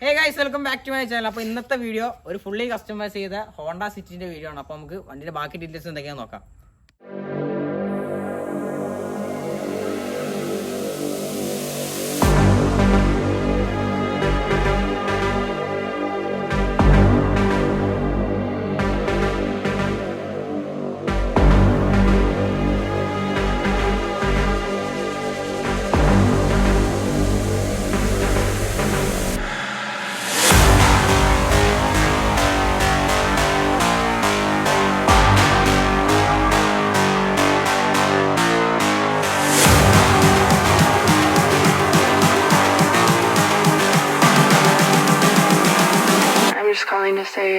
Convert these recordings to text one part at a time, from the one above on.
Hey guys, welcome back to my channel. അപ്പോൾ ഇന്നത്തെ video ഒരു ഫുള്ളി കസ്റ്റമൈസ് ചെയ്ത ഹോണ്ട സിറ്റിന്റെ വീഡിയോ ആണ്. അപ്പോൾ നമുക്ക് വണ്ടിയുടെ ബാക്കി ഡീറ്റെയിൽസ് എന്തൊക്കെയാണെന്ന് നോക്കാം. Just calling to say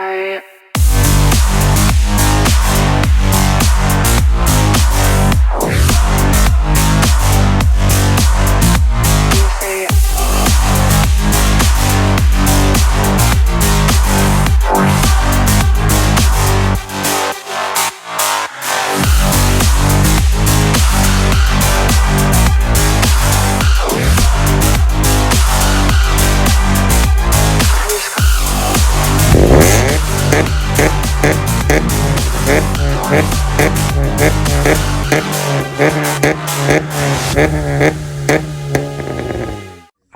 I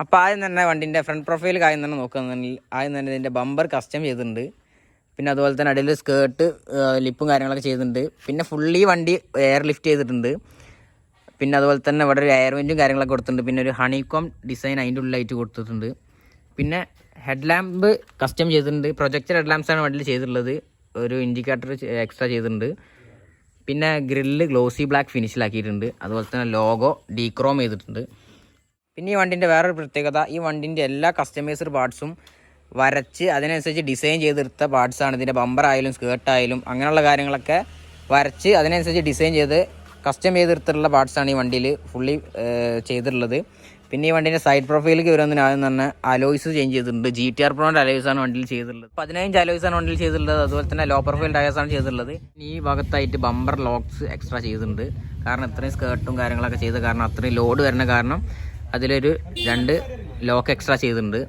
അപ്പോൾ ആദ്യം തന്നെ വണ്ടിൻ്റെ ഫ്രണ്ട് പ്രൊഫൈൽ ആദ്യം തന്നെ നോക്കുകയാണെന്നുണ്ടെങ്കിൽ ആദ്യം തന്നെ ഇതിൻ്റെ ബമ്പർ കസ്റ്റം ചെയ്തിട്ടുണ്ട്. പിന്നെ അതുപോലെ തന്നെ അടിയിൽ സ്കേർട്ട് ലിപ്പും കാര്യങ്ങളൊക്കെ ചെയ്തിട്ടുണ്ട്. പിന്നെ ഫുള്ളി വണ്ടി എയർ ലിഫ്റ്റ് ചെയ്തിട്ടുണ്ട്. പിന്നെ അതുപോലെ തന്നെ ഇവിടെ ഒരു എയർ വെൻറ്റും കാര്യങ്ങളൊക്കെ കൊടുത്തിട്ടുണ്ട്. പിന്നെ ഒരു ഹണികോം ഡിസൈൻ അതിൻ്റെ ഉള്ളിലായിട്ട് കൊടുത്തിട്ടുണ്ട്. പിന്നെ ഹെഡ് ലാമ്പ് കസ്റ്റം ചെയ്തിട്ടുണ്ട്. പ്രൊജക്ടർ ഹെഡ് ലാമ്പ്സാണ് വണ്ടിയിൽ ചെയ്തിട്ടുള്ളത്. ഒരു ഇൻഡിക്കേറ്റർ എക്സ്ട്രാ ചെയ്തിട്ടുണ്ട്. പിന്നെ ഗ്രില്ല് ഗ്ലോസി ബ്ലാക്ക് ഫിനിഷിലാക്കിയിട്ടുണ്ട്. അതുപോലെ തന്നെ ലോഗോ ഡീക്രോം ചെയ്തിട്ടുണ്ട്. പിന്നെ ഈ വണ്ടിൻ്റെ വേറൊരു പ്രത്യേകത, ഈ വണ്ടിൻ്റെ എല്ലാ കസ്റ്റമൈസ്ഡ് പാർട്സും വരച്ച് അതിനനുസരിച്ച് ഡിസൈൻ ചെയ്തെടുത്ത പാർട്സാണ്. ഇതിൻ്റെ ബമ്പർ ആയാലും സ്കേർട്ടായാലും അങ്ങനെയുള്ള കാര്യങ്ങളൊക്കെ വരച്ച് അതിനനുസരിച്ച് ഡിസൈൻ ചെയ്ത് കസ്റ്റം ചെയ്തെടുത്തിട്ടുള്ള പാർട്സാണ് ഈ വണ്ടിയിൽ ഫുള്ളി ചെയ്തിട്ടുള്ളത്. പിന്നെ ഈ വണ്ടീൻ്റെ സൈഡ് പ്രൊഫൈലേക്ക് വരുന്നതിന് ആദ്യം തന്നെ അലോയ്സ് ചേഞ്ച് ചെയ്തിട്ടുണ്ട്. GTR പ്രോൻ്റെ അലോയ്സാണ് വണ്ടിയിൽ ചെയ്തിട്ടുള്ളത്. 15 അലോയ്സാണ് വണ്ടിയിൽ ചെയ്തിട്ടുള്ളത്. അതുപോലെ തന്നെ ലോ പ്രൊഫൈൽ ടയേഴ്സാണ് ചെയ്തിട്ടുള്ളത്. ഈ ഭാഗത്തായിട്ട് ബമ്പർ ലോക്സ് എക്സ്ട്രാ ചെയ്തിട്ടുണ്ട്. കാരണം ഇത്രയും സ്കേർട്ടും കാര്യങ്ങളൊക്കെ ചെയ്ത് കാരണം അത്രയും ലോഡ് വരുന്ന കാരണം അതിലൊരു 2 ലോക്ക് എക്സ്ട്രാ ചെയ്തിട്ടുണ്ട്.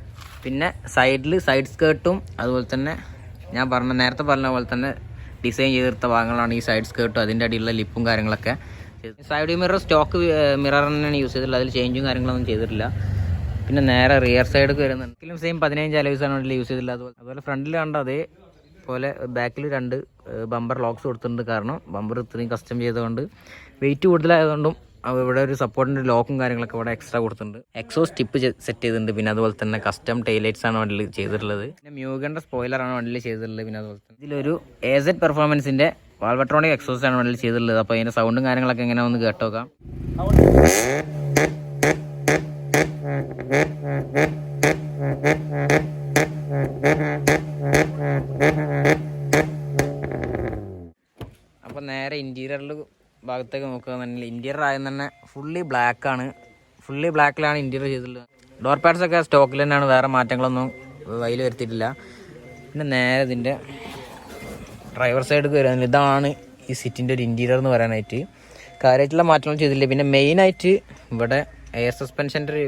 പിന്നെ സൈഡ് സ്കേർട്ടും അതുപോലെ തന്നെ ഞാൻ നേരത്തെ പറഞ്ഞ പോലെ തന്നെ ഡിസൈൻ ചെയ്തെടുത്ത ഭാഗങ്ങളാണ് ഈ സൈഡ് സ്കേർട്ടും അതിൻ്റെ അടിയിലുള്ള ലിപ്പും കാര്യങ്ങളൊക്കെ. സൈഡ് മിറർ സ്റ്റോക്ക് മിറർ തന്നെയാണ് യൂസ് ചെയ്തിട്ടുള്ളത്. അതിൽ ചേഞ്ചും കാര്യങ്ങളൊന്നും ചെയ്തിട്ടില്ല. പിന്നെ നേരെ റിയർ സൈഡ് വരുന്നുണ്ടെങ്കിലും സെയിം 15 അലോയ്സാണ് വണ്ടിയിൽ യൂസ് ചെയ്തിട്ടുള്ളത്. അതുപോലെ ഫ്രണ്ടിൽ കണ്ട അതേപോലെ ബാക്കിൽ 2 ബമ്പർ ലോക്സ് കൊടുത്തിട്ടുണ്ട്. കാരണം ബമ്പർ ഇത്രയും കസ്റ്റം ചെയ്തുകൊണ്ട് വെയിറ്റ് കൂടുതലായതുകൊണ്ടും ഇവിടെ ഒരു സപ്പോർട്ടിൻ്റെ ലോക്കും കാര്യങ്ങളൊക്കെ ഇവിടെ എക്സ്ട്രാ കൊടുത്തിട്ടുണ്ട്. എക്സോസ്റ്റ് ടിപ്പ് സെറ്റ് ചെയ്തിട്ടുണ്ട്. പിന്നെ അതുപോലെ തന്നെ കസ്റ്റം ടൈലൈറ്റ്സ് ആണ് വണ്ടിയിൽ ചെയ്തിട്ടുള്ളത്. പിന്നെ മ്യൂഗൻ്റെ സ്പോയിലറാണ് വണ്ടിയിൽ ചെയ്തിട്ടുള്ളത്. പിന്നെ അതുപോലെ തന്നെ ഇതിലൊരു AZ പെർഫോമൻസിൻ്റെ വാൽവട്രോണിക് എക്സോസ്റ്റ് ആണ് വണ്ടിയിൽ ചെയ്തിട്ടുള്ളത്. അപ്പോൾ അതിൻ്റെ സൗണ്ടും കാര്യങ്ങളൊക്കെ എങ്ങനെയാണെന്ന് കേട്ടോക്കാം. അപ്പോൾ നേരെ ഇൻറ്റീരിയറിൽ ഭാഗത്തേക്ക് നോക്കുകയാണെന്നുണ്ടെങ്കിൽ ഇൻറ്റീരിയർ ആയത് തന്നെ ഫുള്ളി ബ്ലാക്കിലാണ് ഇൻറ്റീരിയർ ചെയ്തിട്ടുള്ളത്. ഡോർ പാഡ്സൊക്കെ സ്റ്റോക്കിൽ തന്നെയാണ്, വേറെ മാറ്റങ്ങളൊന്നും അതിൽ വരുത്തിയിട്ടില്ല. പിന്നെ നേരെ ഇതിൻ്റെ ഡ്രൈവർ സൈഡ് വരുന്നത് ഇതാണ് ഈ സിറ്റിൻ്റെ ഒരു ഇൻറ്റീരിയർ എന്ന് പറയാനായിട്ട്. കാര്യമായിട്ടുള്ള മാറ്റങ്ങൾ ചെയ്തിട്ടില്ല. പിന്നെ മെയിനായിട്ട് ഇവിടെ എയർ സസ്പെൻഷൻ്റെ ഒരു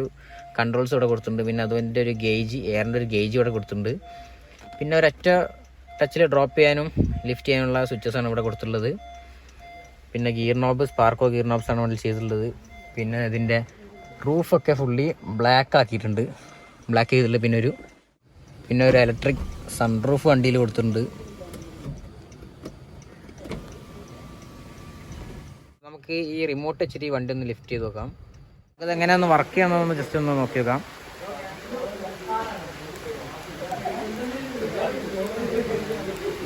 കൺട്രോൾസ് ഇവിടെ കൊടുത്തിട്ടുണ്ട്. പിന്നെ അതിൻ്റെ ഒരു ഗേജ്, എയറിൻ്റെ ഒരു ഗേജ് ഇവിടെ കൊടുത്തിട്ടുണ്ട്. പിന്നെ ഒരൊറ്റ ടച്ചിൽ ഡ്രോപ്പ് ചെയ്യാനും ലിഫ്റ്റ് ചെയ്യാനുള്ള സ്വിച്ചസാണ് ഇവിടെ കൊടുത്തിട്ടുള്ളത്. പിന്നെ ഗിയർ നോബ് സ്പാർക്കോ ഗിയർ നോബ്സാണ് വണ്ടിയിൽ ചെയ്തിട്ടുള്ളത്. പിന്നെ ഇതിൻ്റെ റൂഫൊക്കെ ഫുള്ളി ബ്ലാക്ക് ആക്കിയിട്ടുണ്ട്, ബ്ലാക്ക് ചെയ്തിട്ടുള്ളത്. പിന്നെ ഒരു ഇലക്ട്രിക് സൺറൂഫ് വണ്ടിയിൽ കൊടുത്തിട്ടുണ്ട്. നമുക്ക് ഈ റിമോട്ട് വെച്ചിട്ട് ഈ വണ്ടി ഒന്ന് ലിഫ്റ്റ് ചെയ്ത് നോക്കാം. അതെങ്ങനെയൊന്ന് വർക്ക് ചെയ്യണമെന്ന് ജസ്റ്റ് ഒന്ന് നോക്കി നോക്കാം.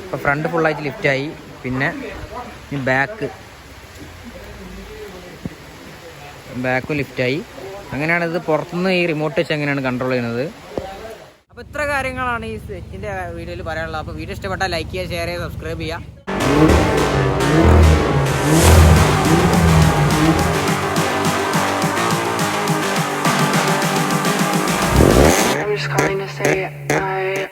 ഇപ്പോൾ ഫ്രണ്ട് ഫുള്ളായിട്ട് ലിഫ്റ്റായി. പിന്നെ ഈ ബാക്കും ലിഫ്റ്റായി. അങ്ങനെയാണ് ഇത് പുറത്തുനിന്ന് ഈ റിമോട്ട് വെച്ച് എങ്ങനെയാണ് കൺട്രോൾ ചെയ്യുന്നത്. അപ്പോൾ ഇത്ര കാര്യങ്ങളാണ് ഈ സെറ്റിൻ്റെ വീഡിയോയിൽ പറയാനുള്ളത്. അപ്പോൾ വീഡിയോ ഇഷ്ടപ്പെട്ടാൽ ലൈക്ക് ചെയ്യുക, ഷെയർ ചെയ്യുക, സബ്സ്ക്രൈബ് ചെയ്യുക. I'm just calling to say I